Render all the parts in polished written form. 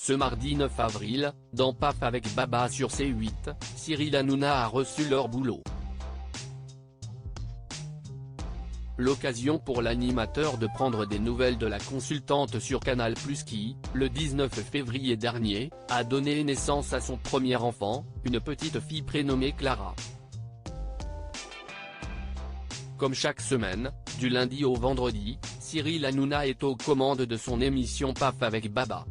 Ce mardi 9 avril, dans PAF avec Baba sur C8, Cyril Hanouna a reçu leur boulot. L'occasion pour l'animateur de prendre des nouvelles de la consultante sur Canal+ qui, le 19 février dernier, a donné naissance à son premier enfant, une petite fille prénommée Clara. Comme chaque semaine, du lundi au vendredi, Cyril Hanouna est aux commandes de son émission PAF avec Baba.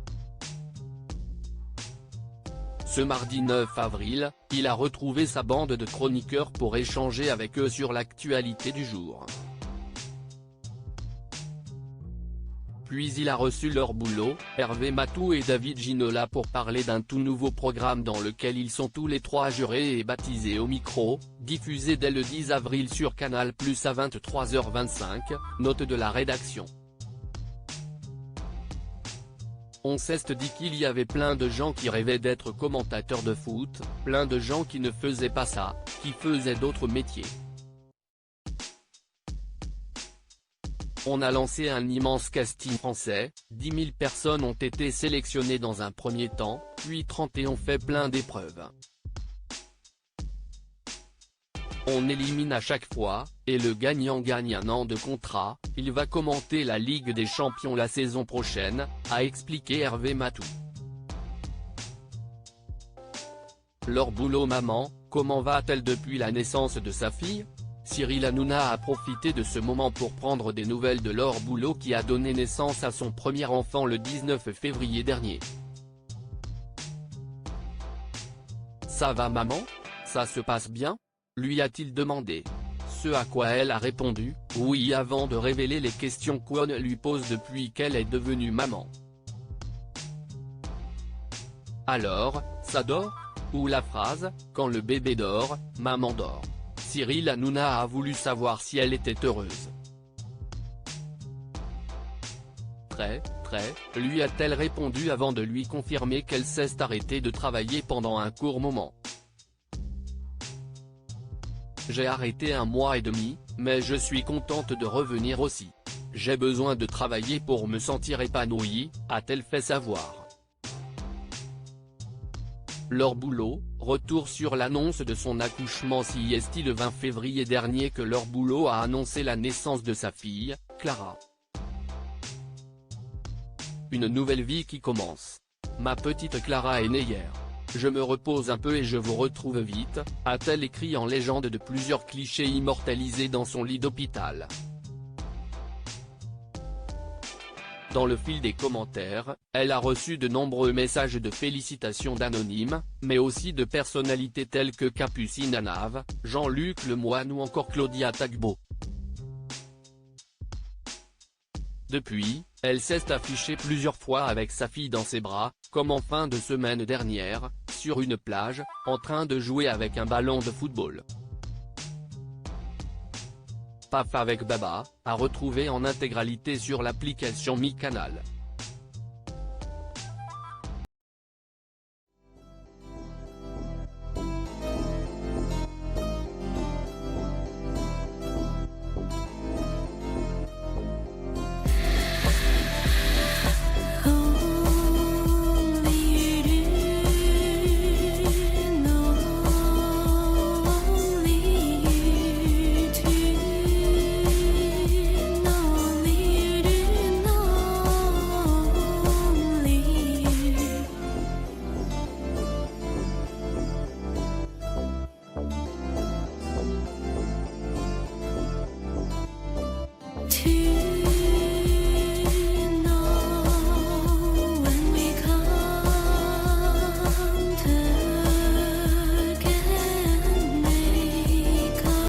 Ce mardi 9 avril, il a retrouvé sa bande de chroniqueurs pour échanger avec eux sur l'actualité du jour. Puis il a reçu leur boulot, Hervé Matou et David Ginola, pour parler d'un tout nouveau programme dans lequel ils sont tous les trois jurés et baptisés au micro, diffusé dès le 10 avril sur Canal+ à 23h25, note de la rédaction. On s'est dit qu'il y avait plein de gens qui rêvaient d'être commentateurs de foot, plein de gens qui ne faisaient pas ça, qui faisaient d'autres métiers. On a lancé un immense casting français, 10 000 personnes ont été sélectionnées dans un premier temps, puis 30 et ont fait plein d'épreuves. On élimine à chaque fois, et le gagnant gagne un an de contrat, il va commenter la Ligue des Champions la saison prochaine, a expliqué Hervé Matou. Leur boulot maman, comment va-t-elle depuis la naissance de sa fille ? Cyril Hanouna a profité de ce moment pour prendre des nouvelles de leur boulot qui a donné naissance à son premier enfant le 19 février dernier. Ça va maman ? Ça se passe bien ? Lui a-t-il demandé. Ce à quoi elle a répondu, oui, avant de révéler les questions qu'on lui pose depuis qu'elle est devenue maman. Alors, ça dort ? Ou la phrase, quand le bébé dort, maman dort. Cyril Hanouna a voulu savoir si elle était heureuse. Très, lui a-t-elle répondu avant de lui confirmer qu'elle s'est arrêtée de travailler pendant un court moment. J'ai arrêté 1 mois et demi, mais je suis contente de revenir aussi. J'ai besoin de travailler pour me sentir épanouie, a-t-elle fait savoir. Leur boulot, retour sur l'annonce de son accouchement. Si est le 20 février dernier que leur boulot a annoncé la naissance de sa fille, Clara. Une nouvelle vie qui commence. Ma petite Clara est née hier. Je me repose un peu et je vous retrouve vite, a-t-elle écrit en légende de plusieurs clichés immortalisés dans son lit d'hôpital. Dans le fil des commentaires, elle a reçu de nombreux messages de félicitations d'anonymes, mais aussi de personnalités telles que Capucine Hanave, Jean-Luc Lemoyne ou encore Claudia Tagbo. Depuis, elle s'est affichée plusieurs fois avec sa fille dans ses bras, comme en fin de semaine dernière, sur une plage, en train de jouer avec un ballon de football. PAF avec Baba, à retrouver en intégralité sur l'application Mi Canal.